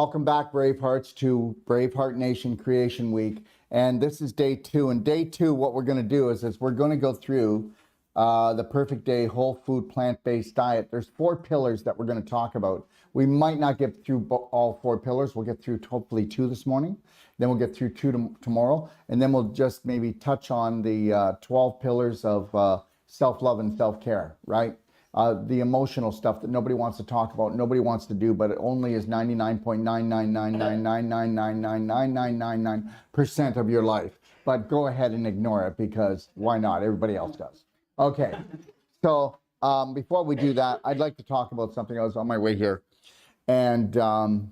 Welcome back, Bravehearts, to Braveheart Nation Creation Week. And this is day 2. And day 2, what we're going to do is we're going to go through the perfect day whole food plant-based diet. There's 4 pillars that we're going to talk about. We might not get through all 4 pillars. We'll get through hopefully 2 this morning. Then we'll get through 2 tomorrow. And then we'll just maybe touch on the 12 pillars of self-love and self-care, right? The emotional stuff that nobody wants to talk about, nobody wants to do, but it only is 99.99999999999% of your life. But go ahead and ignore it, because why not? Everybody else does. Okay, so before we do that, I'd like to talk about something. I was on my way here, and you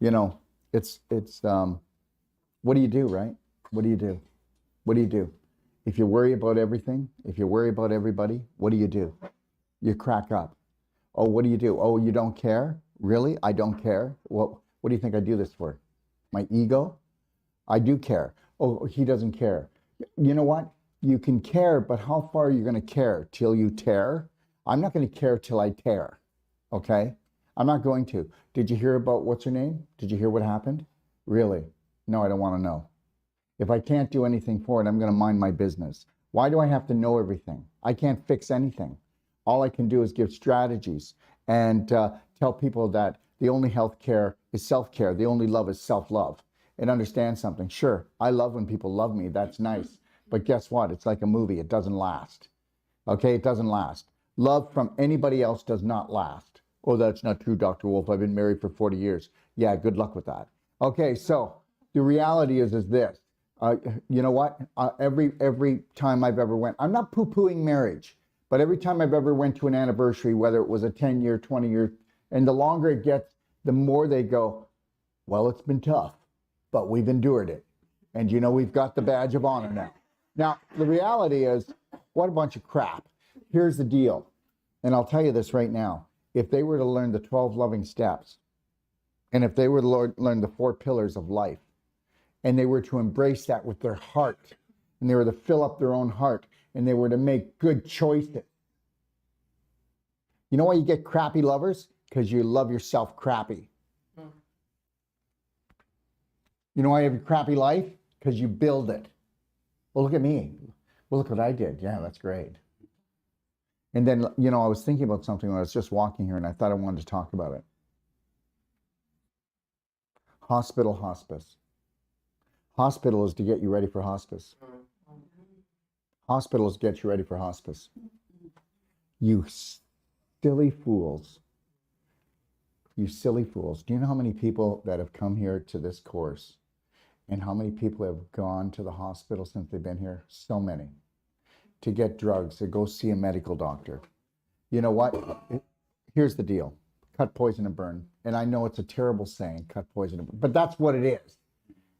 know, it's what do you do, right? What do you do? What do you do? If you worry about everything, if you worry about everybody, what do? You crack up. Oh, what do you do? Oh, you don't care? Really? I don't care? Well, what do you think I do this for? My ego? I do care. Oh, he doesn't care. You know what? You can care, but how far are you going to care? Till you tear? I'm not going to care till I tear. Okay? I'm not going to. Did you hear about what's her name? Did you hear what happened? Really? No, I don't want to know. If I can't do anything for it, I'm going to mind my business. Why do I have to know everything? I can't fix anything. All I can do is give strategies and tell people that the only health care is self-care. The only love is self-love. And understand something. Sure, I love when people love me. That's nice. But guess what? It's like a movie. It doesn't last. Okay? It doesn't last. Love from anybody else does not last. Oh, that's not true, Dr. Wolf. I've been married for 40 years. Yeah, good luck with that. Okay, so the reality is this. You know what? Every time I've ever went, I'm not poo-pooing marriage, but every time I've ever went to an anniversary, whether it was a 10-year, 20-year, and the longer it gets, the more they go, well, it's been tough, but we've endured it. And you know, we've got the badge of honor now. Now, the reality is, what a bunch of crap. Here's the deal. And I'll tell you this right now. If they were to learn the 12 loving steps, and if they were to learn the 4 pillars of life, and they were to embrace that with their heart, and they were to fill up their own heart, and they were to make good choices. You know why you get crappy lovers? Because you love yourself crappy. You know why you have a crappy life? Because you build it. Well, look at me. Well, look what I did. Yeah, that's great. And then, you know, I was thinking about something when I was just walking here, and I thought I wanted to talk about it. Hospital, hospice. Hospital is to get you ready for hospice. Hospitals get you ready for hospice. You silly fools. You silly fools. Do you know how many people that have come here to this course and how many people have gone to the hospital since they've been here? So many. To get drugs, to go see a medical doctor. You know what? Here's the deal. Cut, poison, and burn. And I know it's a terrible saying, cut, poison, and burn, but that's what it is.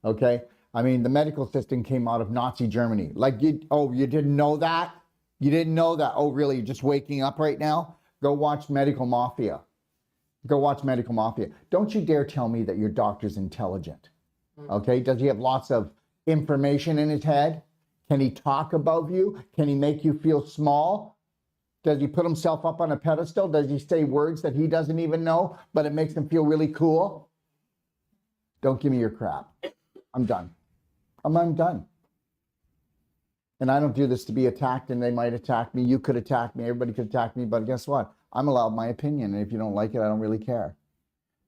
Okay? I mean, the medical system came out of Nazi Germany. Like, you didn't know that? You didn't know that? Oh, really? You're just waking up right now? Go watch Medical Mafia. Go watch Medical Mafia. Don't you dare tell me that your doctor's intelligent. Okay? Does he have lots of information in his head? Can he talk above you? Can he make you feel small? Does he put himself up on a pedestal? Does he say words that he doesn't even know, but it makes him feel really cool? Don't give me your crap. I'm done. I'm done. And I don't do this to be attacked, and they might attack me. You could attack me. Everybody could attack me. But guess what? I'm allowed my opinion. And if you don't like it, I don't really care.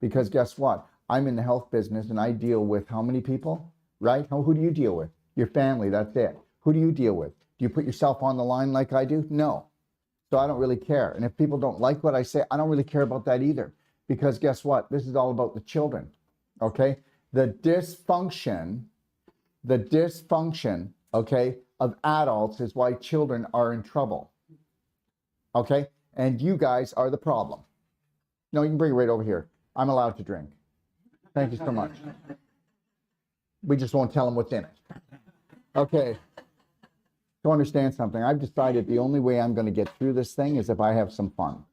Because guess what? I'm in the health business, and I deal with how many people, right? Who do you deal with? Your family, that's it. Who do you deal with? Do you put yourself on the line like I do? No. So I don't really care. And if people don't like what I say, I don't really care about that either. Because guess what? This is all about the children. Okay? The dysfunction, okay, of adults is why children are in trouble. Okay? And you guys are the problem. No, you can bring it right over here. I'm allowed to drink. Thank you so much. We just won't tell them what's in it. Okay. To understand something, I've decided the only way I'm going to get through this thing is if I have some fun.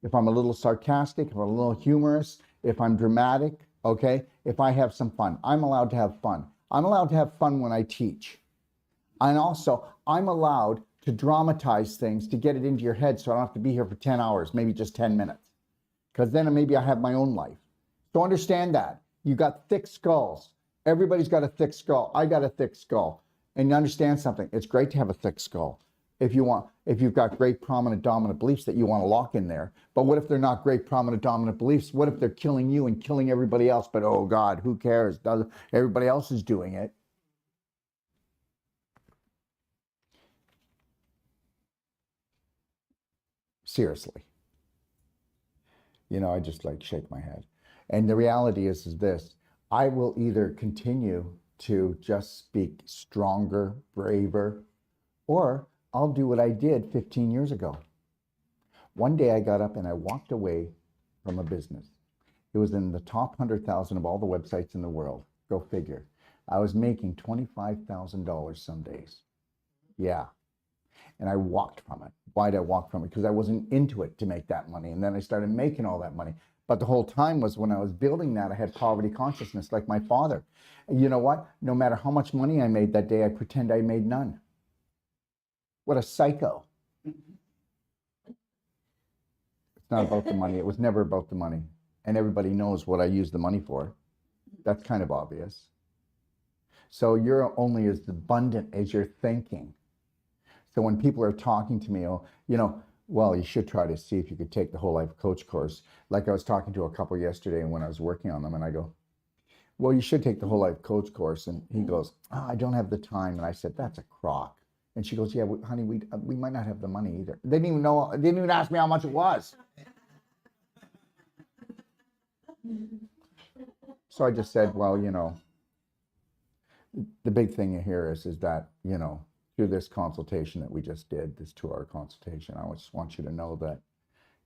If I'm a little sarcastic, if I'm a little humorous, if I'm dramatic, okay? If I have some fun. I'm allowed to have fun. I'm allowed to have fun when I teach. And also, I'm allowed to dramatize things to get it into your head so I don't have to be here for 10 hours, maybe just 10 minutes. because then maybe I have my own life. So understand that. You got thick skulls. Everybody's got a thick skull. I got a thick skull. And you understand something. It's great to have a thick skull. If you've got great prominent dominant beliefs that you want to lock in there. But what if they're not great prominent dominant beliefs? What if they're killing you and killing everybody else? But oh God, who cares? Everybody else is doing it. Seriously. You know, I just like shake my head. And the reality is this. I will either continue to just speak stronger, braver, or I'll do what I did 15 years ago. One day I got up and I walked away from a business. It was in the top 100,000 of all the websites in the world. Go figure. I was making $25,000 some days. Yeah. And I walked from it. Why did I walk from it? Because I wasn't into it to make that money. And then I started making all that money. But the whole time was when I was building that, I had poverty consciousness like my father. And you know what? No matter how much money I made that day, I pretend I made none. What a psycho. It's not about the money. It was never about the money. And everybody knows what I use the money for. That's kind of obvious. So you're only as abundant as you're thinking. So when people are talking to me, oh, you know, well, you should try to see if you could take the whole life coach course. Like I was talking to a couple yesterday and when I was working on them and I go, well, you should take the whole life coach course. And he goes, oh, I don't have the time. And I said, that's a crock. And she goes, yeah, honey, we might not have the money either. They didn't even ask me how much it was. So I just said, well, you know, the big thing here is that, you know, through this consultation that we just did, this 2-hour consultation, I just want you to know that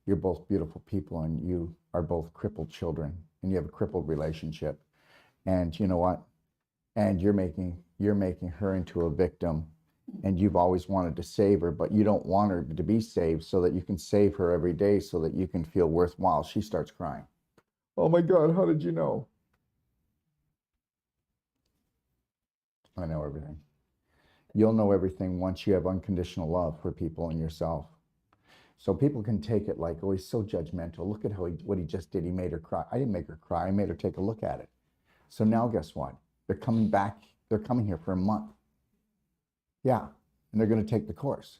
you're both beautiful people and you are both crippled children and you have a crippled relationship. And you know what? And you're making her into a victim and you've always wanted to save her, but you don't want her to be saved so that you can save her every day so that you can feel worthwhile. She starts crying. Oh my God, how did you know? I know everything. You'll know everything once you have unconditional love for people and yourself. So people can take it like, oh, he's so judgmental. Look at what he just did. He made her cry. I didn't make her cry. I made her take a look at it. So now guess what? They're coming back. They're coming here for a month. Yeah. And they're going to take the course.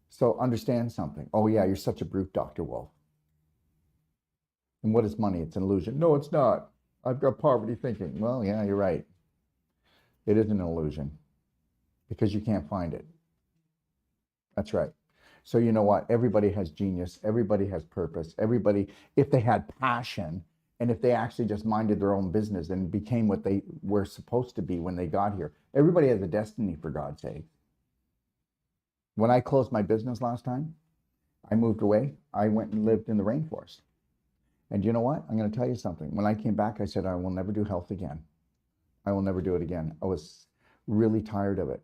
So understand something. Oh yeah, you're such a brute, Dr. Wolf. And what is money? It's an illusion. No, it's not. I've got poverty thinking. Well, yeah, you're right. It is an illusion. Because you can't find it. That's right. So you know what? Everybody has genius. Everybody has purpose. Everybody, if they had passion, and if they actually just minded their own business and became what they were supposed to be when they got here, everybody has a destiny, for God's sake. When I closed my business last time, I moved away. I went and lived in the rainforest. And you know what? I'm going to tell you something. When I came back, I said, I will never do health again. I will never do it again. I was really tired of it.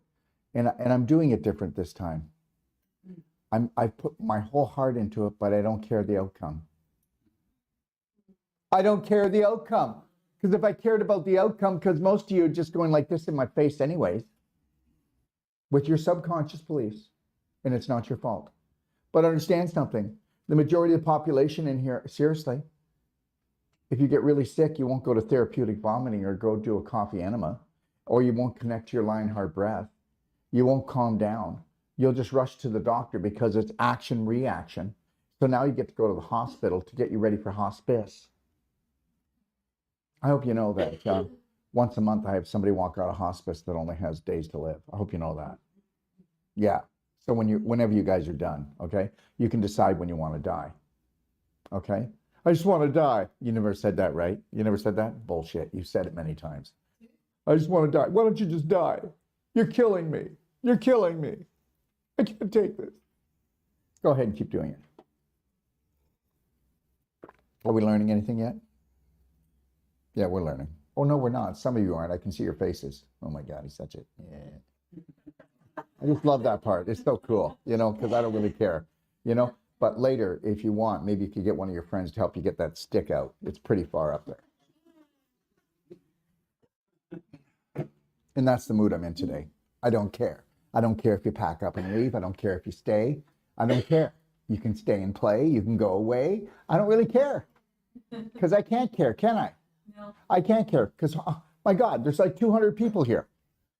And I'm doing it different this time. I put my whole heart into it, but I don't care the outcome. I don't care the outcome. Because if I cared about the outcome, because most of you are just going like this in my face anyways, with your subconscious beliefs, and it's not your fault. But understand something. The majority of the population in here, seriously, if you get really sick, you won't go to therapeutic vomiting or go do a coffee enema, or you won't connect to your Lionheart breath. You won't calm down. You'll just rush to the doctor because it's action reaction. So now you get to go to the hospital to get you ready for hospice. I hope you know that once a month I have somebody walk out of hospice that only has days to live. I hope you know that. Yeah. So whenever you guys are done, okay, you can decide when you want to die. Okay? I just want to die. You never said that, right? You never said that? Bullshit. You said it many times. I just want to die. Why don't you just die? You're killing me. You're killing me. I can't take this. Go ahead and keep doing it. Are we learning anything yet? Yeah, we're learning. Oh, no, we're not. Some of you aren't. I can see your faces. Oh, my God, he's such a... Yeah. I just love that part. It's so cool, you know, because I don't really care, you know. But later, if you want, maybe if you get one of your friends to help you get that stick out, it's pretty far up there. And that's the mood I'm in today. I don't care. I don't care if you pack up and leave. I don't care if you stay. I don't care. You can stay and play. You can go away. I don't really care because I can't care, can I? No. I can't care because, oh, my God, there's like 200 people here,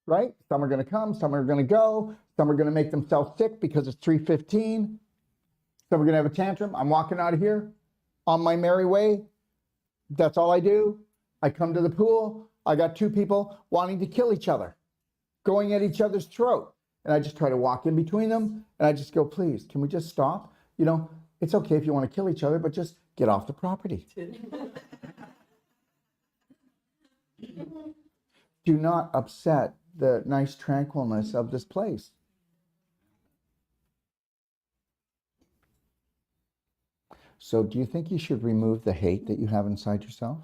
right? Some are going to come. Some are going to go. Some are going to make themselves sick because it's 3:15. Some are going to have a tantrum. I'm walking out of here on my merry way. That's all I do. I come to the pool. I got 2 people wanting to kill each other, going at each other's throat. And I just try to walk in between them. And I just go, please, can we just stop? You know, it's okay if you want to kill each other, but just get off the property. Do not upset the nice tranquilness of this place. So do you think you should remove the hate that you have inside yourself?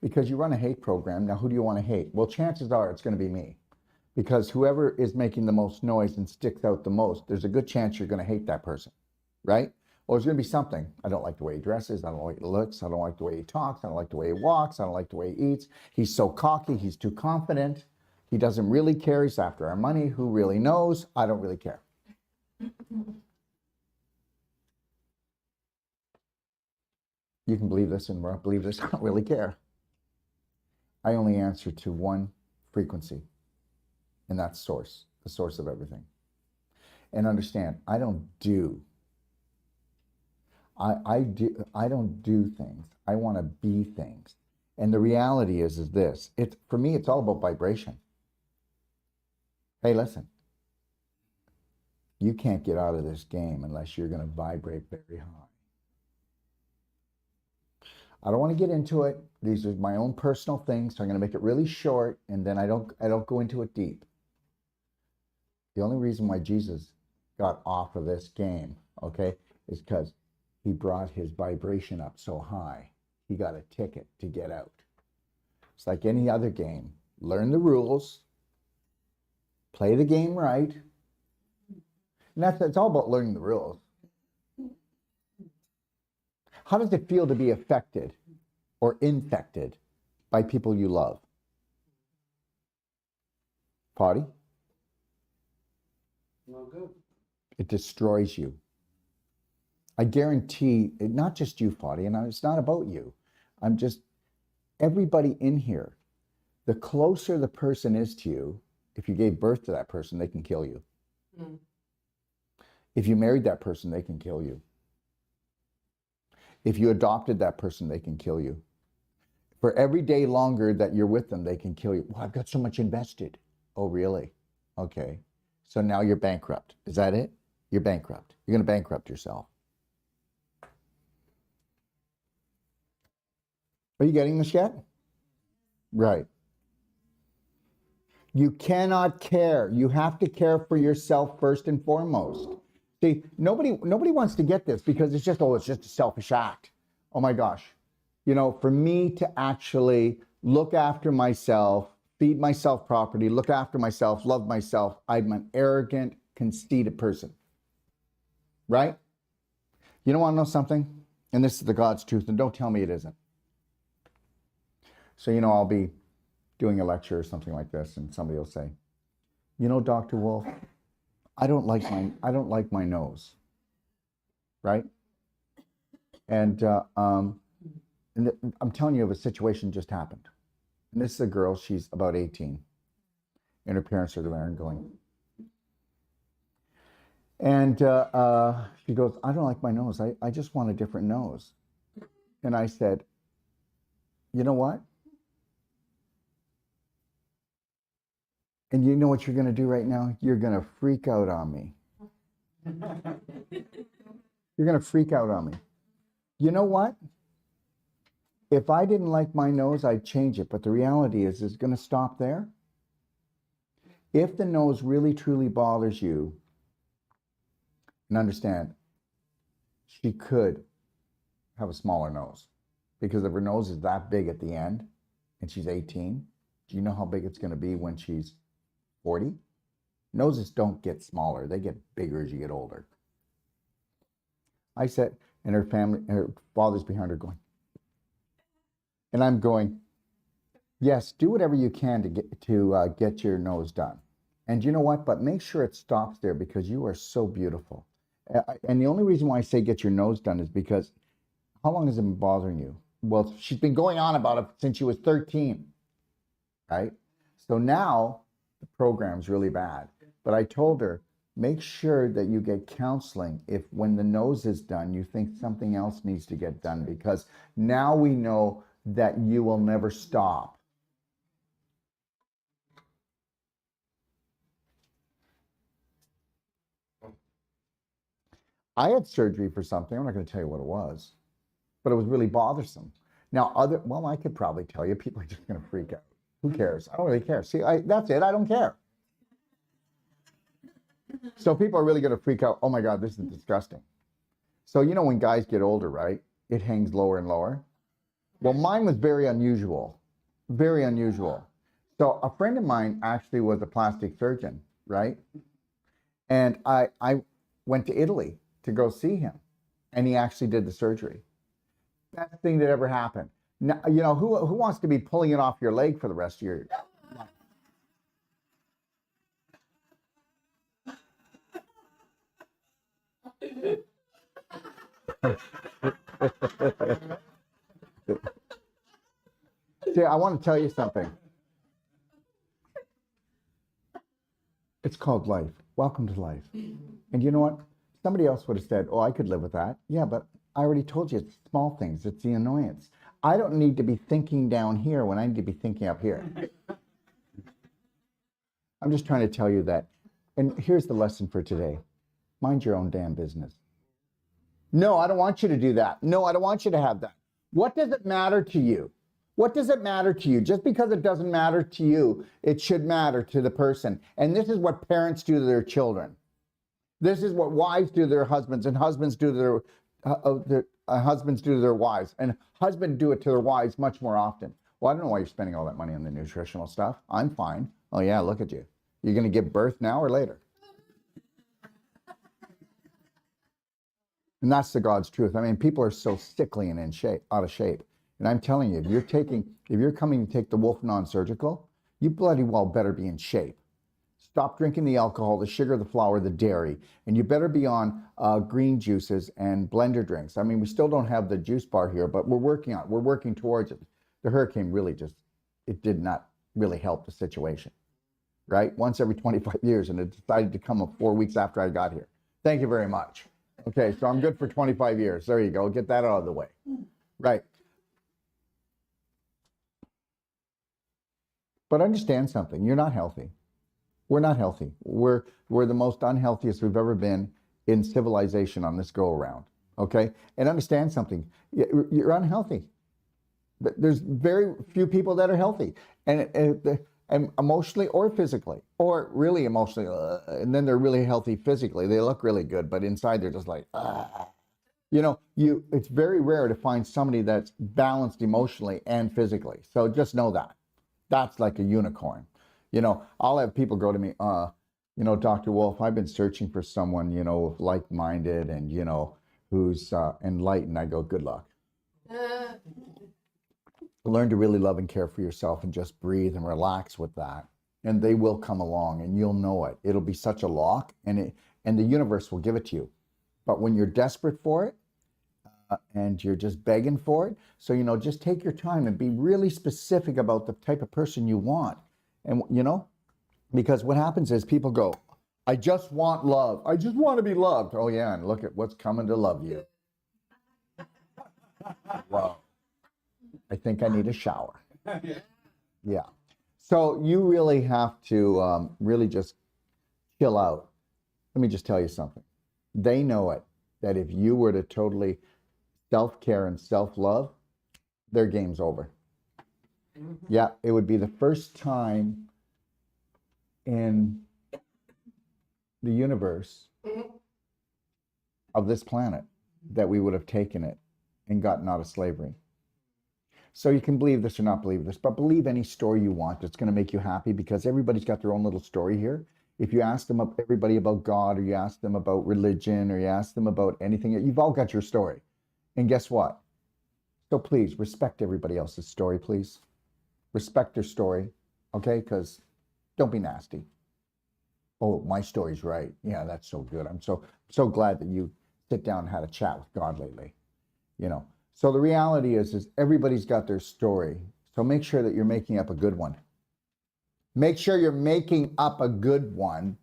Because you run a hate program. Now, who do you want to hate? Well, chances are it's going to be me. Because whoever is making the most noise and sticks out the most, there's a good chance you're going to hate that person, right? Or there's going to be something. I don't like the way he dresses. I don't like the looks. I don't like the way he talks. I don't like the way he walks. I don't like the way he eats. He's so cocky. He's too confident. He doesn't really care. He's after our money. Who really knows? I don't really care. You can believe this and believe this. I don't really care. I only answer to one frequency, and that's source, the source of everything. And understand, I don't do things. I want to be things. And the reality is this. For me, it's all about vibration. Hey, listen. You can't get out of this game unless you're going to vibrate very high. I don't want to get into it. These are my own personal things, so I'm going to make it really short, and then I don't go into it deep. The only reason why Jesus got off of this game, okay, is because he brought his vibration up so high. He got a ticket to get out. It's like any other game. Learn the rules, play the game right, and it's all about learning the rules. How does it feel to be affected or infected by people you love? Potty? No good. It destroys you. I guarantee, not just you, Potty, and it's not about you. I'm just, everybody in here, the closer the person is to you, if you gave birth to that person, they can kill you. Mm. If you married that person, they can kill you. If you adopted that person, they can kill you. For every day longer that you're with them, they can kill you. Well, I've got so much invested. Oh, really? Okay. So now you're bankrupt. Is that it? You're bankrupt. You're going to bankrupt yourself. Are you getting this yet? Right. You cannot care. You have to care for yourself first and foremost. See, nobody wants to get this because it's just a selfish act. Oh my gosh. You know, for me to actually look after myself, feed myself properly, look after myself, love myself, I'm an arrogant, conceited person. Right? You don't want to know something? And this is the God's truth, and don't tell me it isn't. So, you know, I'll be doing a lecture or something like this, and somebody will say, you know, Dr. Wolf, I don't like my nose, right? And I'm telling you of a situation just happened. And this is a girl, she's about 18, and her parents are there and going. And she goes, I don't like my nose. I just want a different nose. And I said, you know what? And you know what you're going to do right now? You're going to freak out on me. You're going to freak out on me. You know what? If I didn't like my nose, I'd change it. But the reality is, it's going to stop there. If the nose really, truly bothers you, and understand, she could have a smaller nose. Because if her nose is that big at the end, and she's 18, do you know how big it's going to be when she's 40? Noses don't get smaller. They get bigger as you get older. I said, and her family, and her father's behind her going. And I'm going, yes, do whatever you can to get your nose done. And you know what? But make sure it stops there because you are so beautiful. And the only reason why I say get your nose done is because how long has it been bothering you? Well, she's been going on about it since she was 13, right? So now the program's really bad. But I told her, make sure that you get counseling if when the nose is done, you think something else needs to get done, because now we know that you will never stop. I had surgery for something. I'm not going to tell you what it was, but it was really bothersome. Now, well, I could probably tell you. People are just going to freak out. Who cares? I don't really care. See, that's it. I don't care. So people are really going to freak out. Oh my God, this is disgusting. So, you know, when guys get older, right? It hangs lower and lower. Well, mine was very unusual. Very unusual. So a friend of mine actually was a plastic surgeon, right? And I went to Italy to go see him, and he actually did the surgery. Best thing that ever happened. Now, you know, who wants to be pulling it off your leg for the rest of your life? See, I want to tell you something. It's called life. Welcome to life. And you know what? Somebody else would have said, oh, I could live with that. Yeah, but I already told you, it's small things. It's the annoyance. I don't need to be thinking down here when I need to be thinking up here. I'm just trying to tell you that. And here's the lesson for today. Mind your own damn business. No, I don't want you to do that. No, I don't want you to have that. What does it matter to you? What does it matter to you? Just because it doesn't matter to you, it should matter to the person. And this is what parents do to their children. This is what wives do to their husbands, and husbands do to their wives, and husbands do it to their wives much more often. Well, I don't know why you're spending all that money on the nutritional stuff. I'm fine. Oh yeah, look at you. You're going to give birth now or later? And that's the God's truth. I mean, people are so sickly and out of shape. And I'm telling you, if you're coming to take the Wolf non-surgical, you bloody well better be in shape. Stop drinking the alcohol, the sugar, the flour, the dairy, and you better be on green juices and blender drinks. I mean, we still don't have the juice bar here, but we're working towards it. The hurricane really it did not really help the situation, right? Once every 25 years, and it decided to come 4 weeks after I got here. Thank you very much. Okay, so I'm good for 25 years. There you go. Get that out of the way. Right. But understand something. You're not healthy. We're not healthy. We're the most unhealthiest we've ever been in civilization on this go around. Okay? And understand something. You're unhealthy. There's very few people that are healthy. And emotionally or physically, or really emotionally, and then they're really healthy physically. They look really good, but inside they're just like, you know, it's very rare to find somebody that's balanced emotionally and physically. So just know that. That's like a unicorn. You know, I'll have people go to me, you know, Dr. Wolf, I've been searching for someone, you know, like-minded and, you know, who's enlightened. I go, good luck. Learn to really love and care for yourself and just breathe and relax with that. And they will come along and you'll know it. It'll be such a lock, and the universe will give it to you. But when you're desperate for it and you're just begging for it, so, you know, just take your time and be really specific about the type of person you want. And, you know, because what happens is people go, I just want love. I just want to be loved. Oh, yeah. And look at what's coming to love you. Wow. I think I need a shower. Yeah. So you really have to really just chill out. Let me just tell you something. They know it, that if you were to totally self-care and self-love, their game's over. Yeah, it would be the first time in the universe of this planet that we would have taken it and gotten out of slavery. So you can believe this or not believe this, but believe any story you want that's going to make you happy, because everybody's got their own little story here. If you ask them, everybody about God, or you ask them about religion, or you ask them about anything, you've all got your story. And guess what? So please respect everybody else's story, please. Respect their story, okay? Because don't be nasty. Oh, my story's right. Yeah, that's so good. I'm so glad that you sit down and had a chat with God lately. You know. So the reality is everybody's got their story. So make sure that you're making up a good one. Make sure you're making up a good one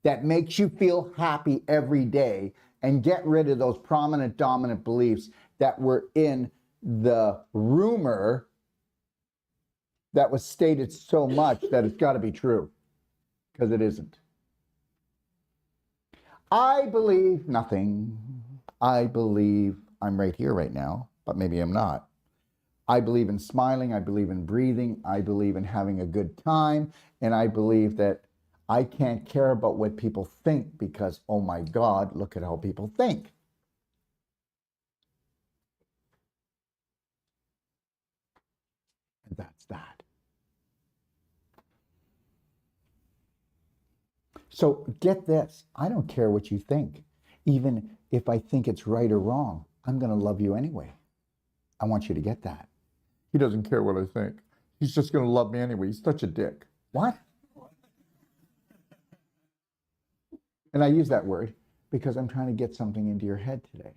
that makes you feel happy every day, and get rid of those prominent, dominant beliefs that were in the rumor that was stated so much that it's got to be true, because it isn't. I believe nothing. I believe I'm right here right now, but maybe I'm not. I believe in smiling. I believe in breathing. I believe in having a good time. And I believe that I can't care about what people think because, oh my God, look at how people think. And that's that. So get this. I don't care what you think. Even if I think it's right or wrong, I'm going to love you anyway. I want you to get that. He doesn't care what I think. He's just going to love me anyway. He's such a dick. What? And I use that word because I'm trying to get something into your head today.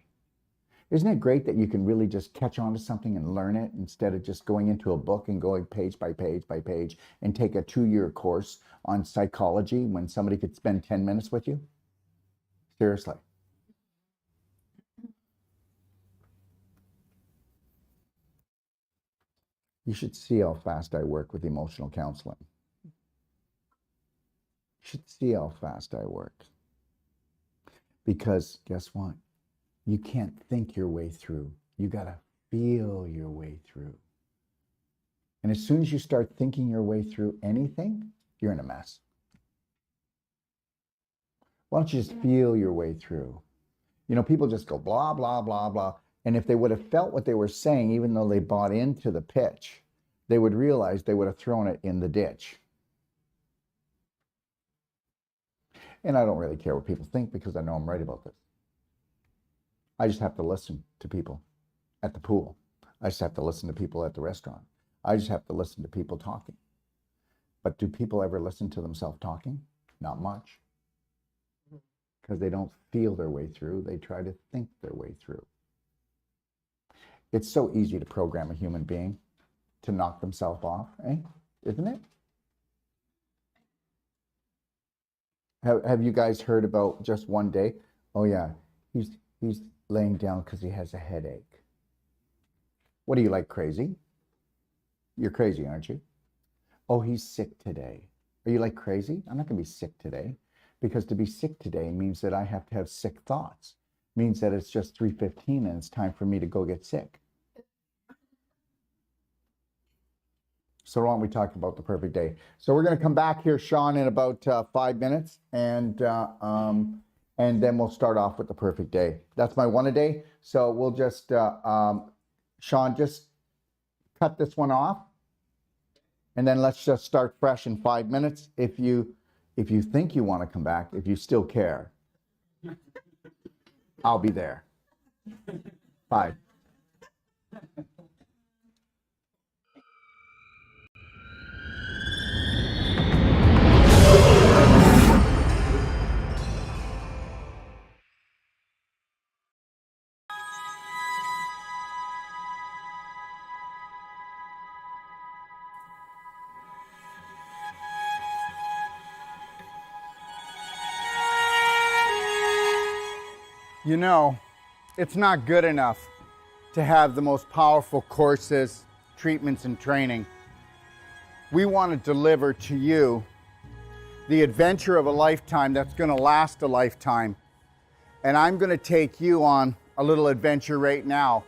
Isn't it great that you can really just catch on to something and learn it instead of just going into a book and going page by page by page and take a 2-year course on psychology when somebody could spend 10 minutes with you? Seriously. You should see how fast I work with emotional counseling. You should see how fast I work. Because guess what? You can't think your way through. You got to feel your way through. And as soon as you start thinking your way through anything, you're in a mess. Why don't you just feel your way through? You know, people just go blah, blah, blah, blah. And if they would have felt what they were saying, even though they bought into the pitch, they would realize they would have thrown it in the ditch. And I don't really care what people think because I know I'm right about this. I just have to listen to people at the pool. I just have to listen to people at the restaurant. I just have to listen to people talking. But do people ever listen to themselves talking? Not much. Because they don't feel their way through. They try to think their way through. It's so easy to program a human being to knock themselves off, eh? Isn't it? Have you guys heard about just one day? Oh yeah, he's laying down because he has a headache. What are you, like crazy? You're crazy, aren't you? Oh, he's sick today. Are you like crazy? I'm not going to be sick today, because to be sick today means that I have to have sick thoughts. Means that it's just 3:15 and it's time for me to go get sick. So why don't we talk about the perfect day? So we're going to come back here, Sean, in about 5 minutes, and then we'll start off with the perfect day. That's my one a day. So we'll just, Sean, just cut this one off, and then let's just start fresh in 5 minutes. If you think you want to come back, if you still care, I'll be there. 5. You know, it's not good enough to have the most powerful courses, treatments, and training. We want to deliver to you the adventure of a lifetime that's going to last a lifetime. And I'm going to take you on a little adventure right now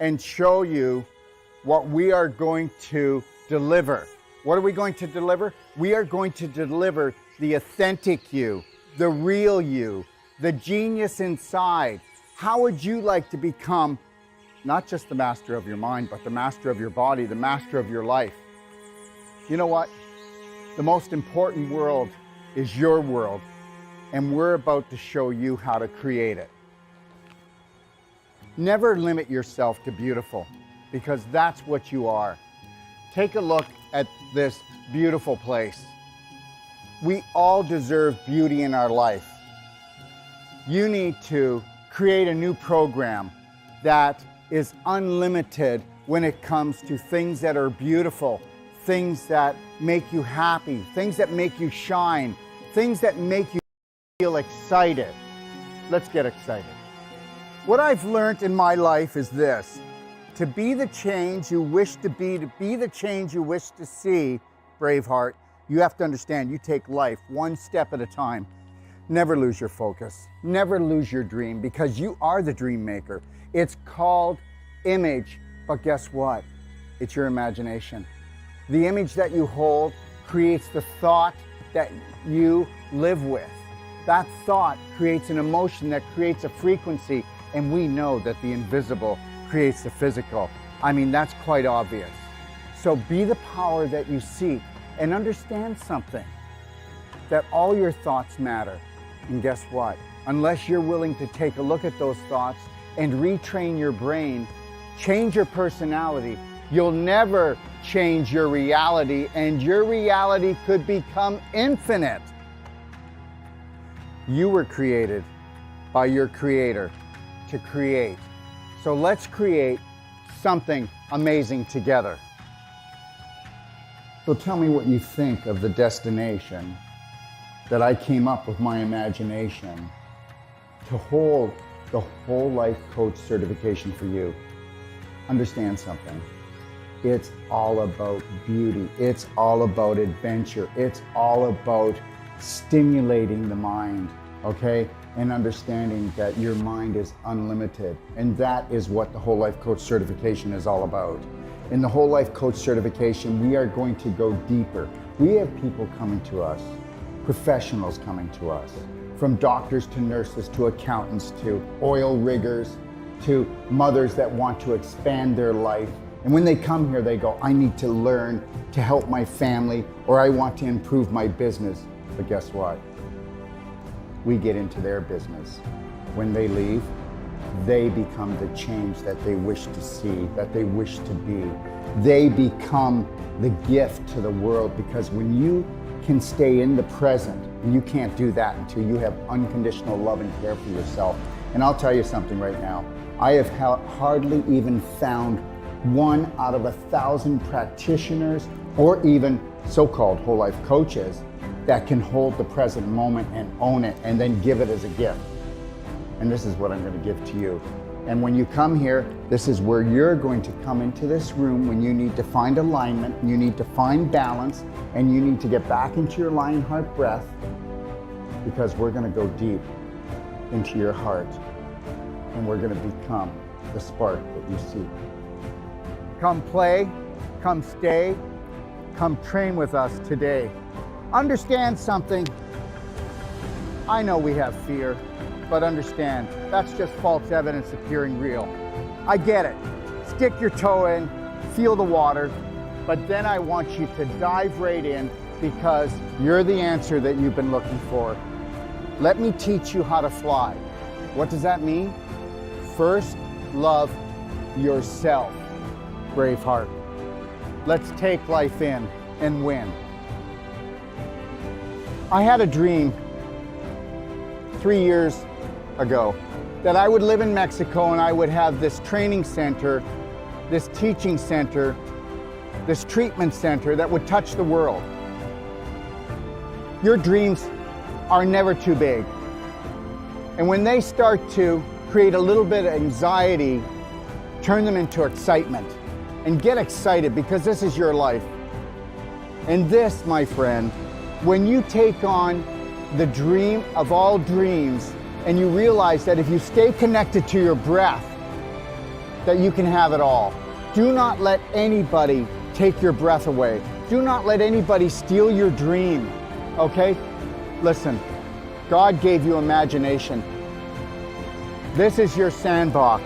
and show you what we are going to deliver. What are we going to deliver? We are going to deliver the authentic you, the real you, the genius inside. How would you like to become not just the master of your mind, but the master of your body, the master of your life? You know what? The most important world is your world, and we're about to show you how to create it. Never limit yourself to beautiful, because that's what you are. Take a look at this beautiful place. We all deserve beauty in our life. You need to create a new program that is unlimited when it comes to things that are beautiful, things that make you happy, things that make you shine, things that make you feel excited. Let's get excited. What I've learned in my life is this: to be the change you wish to be the change you wish to see, Braveheart, you have to understand you take life one step at a time. Never lose your focus. Never lose your dream, because you are the dream maker. It's called image, but guess what? It's your imagination. The image that you hold creates the thought that you live with. That thought creates an emotion that creates a frequency, and we know that the invisible creates the physical. I mean, that's quite obvious. So be the power that you seek, and understand something, that all your thoughts matter. And guess what? Unless you're willing to take a look at those thoughts and retrain your brain, change your personality, you'll never change your reality, and your reality could become infinite. You were created by your Creator to create. So let's create something amazing together. So tell me what you think of the destination that I came up with my imagination to hold the whole life coach certification for you. Understand something. It's all about beauty. It's all about adventure. It's all about stimulating the mind, okay? And understanding that your mind is unlimited. And that is what the whole life coach certification is all about. In the whole life coach certification, we are going to go deeper. We have people coming to us, professionals coming to us, from doctors to nurses to accountants to oil riggers to mothers that want to expand their life. And when they come here, they go, I need to learn to help my family, or I want to improve my business. But guess what? We get into their business. When they leave, they become the change that they wish to see, that they wish to be. They become the gift to the world, because when you can stay in the present, and you can't do that until you have unconditional love and care for yourself. And I'll tell you something right now. I have hardly even found 1 out of 1,000 practitioners, or even so-called whole life coaches, that can hold the present moment and own it and then give it as a gift. And this is what I'm going to give to you. And when you come here, this is where you're going to come into this room when you need to find alignment, you need to find balance, and you need to get back into your lion heart breath, because we're going to go deep into your heart, and we're going to become the spark that you seek. Come play, come stay, come train with us today. Understand something. I know we have fear, but understand, that's just false evidence appearing real. I get it. Stick your toe in, feel the water, but then I want you to dive right in, because you're the answer that you've been looking for. Let me teach you how to fly. What does that mean? First, love yourself, Braveheart. Let's take life in and win. I had a dream 3 years ago that I would live in Mexico, and I would have this training center, this teaching center, this treatment center that would touch the world. Your dreams are never too big. And when they start to create a little bit of anxiety, turn them into excitement. And get excited, because this is your life. And this, my friend, when you take on the dream of all dreams, and you realize that if you stay connected to your breath, that you can have it all. Do not let anybody take your breath away. Do not let anybody steal your dream, okay? Listen, God gave you imagination. This is your sandbox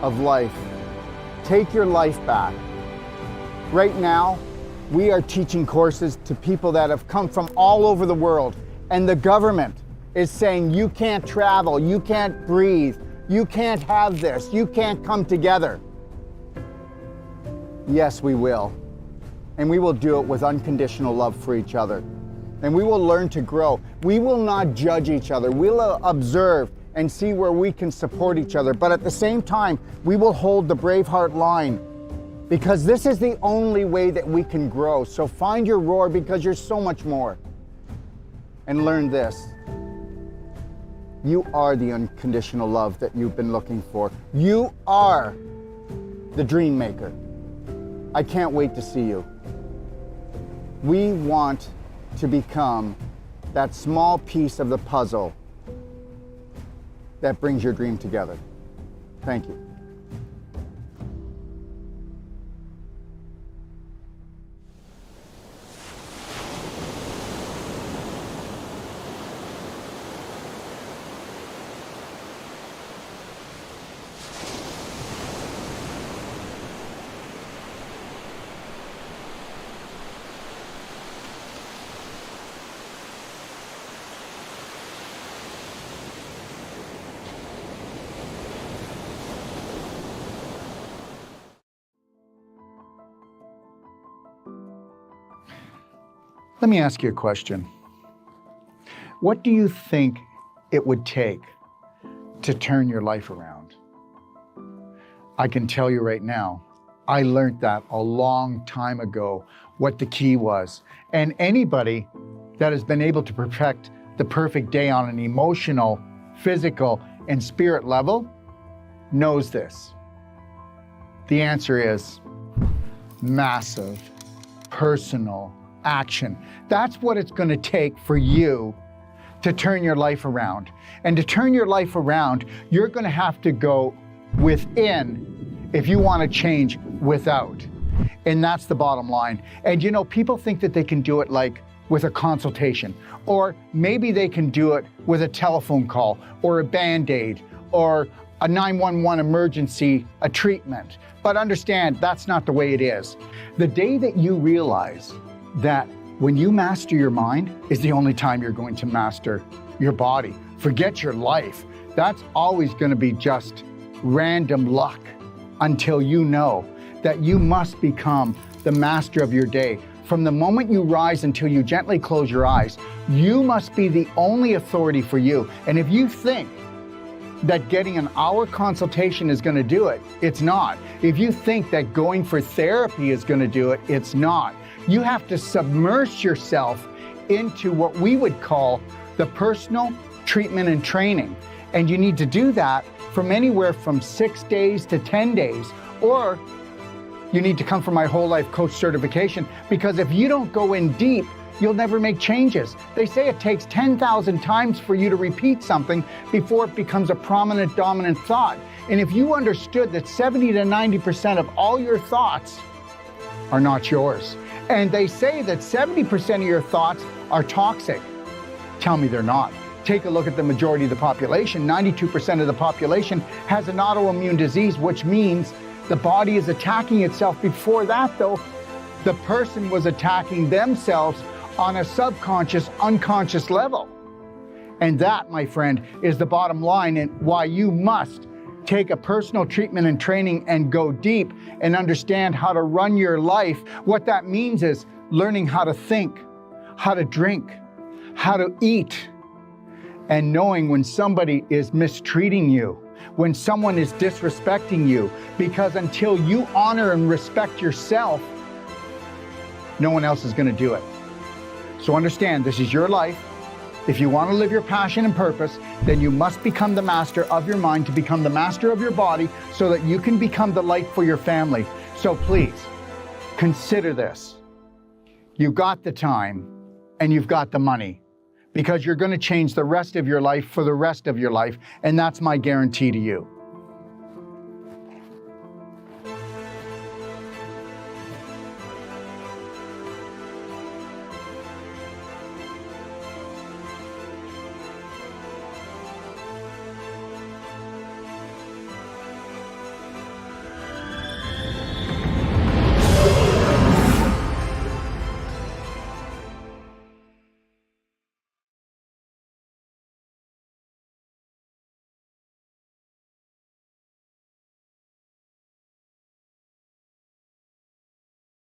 of life. Take your life back. Right now, we are teaching courses to people that have come from all over the world, and the government is saying you can't travel, you can't breathe, you can't have this, you can't come together. Yes, we will. And we will do it with unconditional love for each other. and we will learn to grow. We will not judge each other. We'll observe and see where we can support each other. But at the same time, we will hold the Braveheart line, because this is the only way that we can grow. So find your roar, because you're so much more. And learn this. You are the unconditional love that you've been looking for. You are the dream maker. I can't wait to see you. We want to become that small piece of the puzzle that brings your dream together. Thank you. Let me ask you a question. What do you think it would take to turn your life around? I can tell you right now, I learned that a long time ago, what the key was. And anybody that has been able to perfect the perfect day on an emotional, physical, and spirit level knows this. The answer is massive, personal action. That's what it's going to take for you to turn your life around. And to turn your life around, you're going to have to go within if you want to change without. And that's the bottom line. And you know, people think that they can do it like with a consultation, or maybe they can do it with a telephone call or a Band-Aid or a 911 emergency, a treatment. But understand, that's not the way it is. The day that you realize that when you master your mind is the only time you're going to master your body. Forget your life. That's always going to be just random luck until you know that you must become the master of your day. From the moment you rise until you gently close your eyes, you must be the only authority for you. And if you think that getting an hour consultation is going to do it, it's not. If you think that going for therapy is going to do it, it's not. You have to submerge yourself into what we would call the personal treatment and training. And you need to do that from anywhere from 6 days to 10 days, or you need to come for my whole life coach certification, because if you don't go in deep, you'll never make changes. They say it takes 10,000 times for you to repeat something before it becomes a prominent, dominant thought. And if you understood that 70 to 90% of all your thoughts are not yours, and they say that 70% of your thoughts are toxic, tell me they're not. Take a look at the majority of the population. 92% of the population has an autoimmune disease, which means the body is attacking itself. Before that, though, the person was attacking themselves on a subconscious, unconscious level. And that, my friend, is the bottom line, and why you must take a personal treatment and training and go deep and understand how to run your life. What that means is learning how to think, how to drink, how to eat, and knowing when somebody is mistreating you, when someone is disrespecting you, because until you honor and respect yourself, no one else is going to do it. So understand, this is your life. If you want to live your passion and purpose, then you must become the master of your mind to become the master of your body, so that you can become the light for your family. So please, consider this. You've got the time and you've got the money, because you're going to change the rest of your life for the rest of your life. And that's my guarantee to you.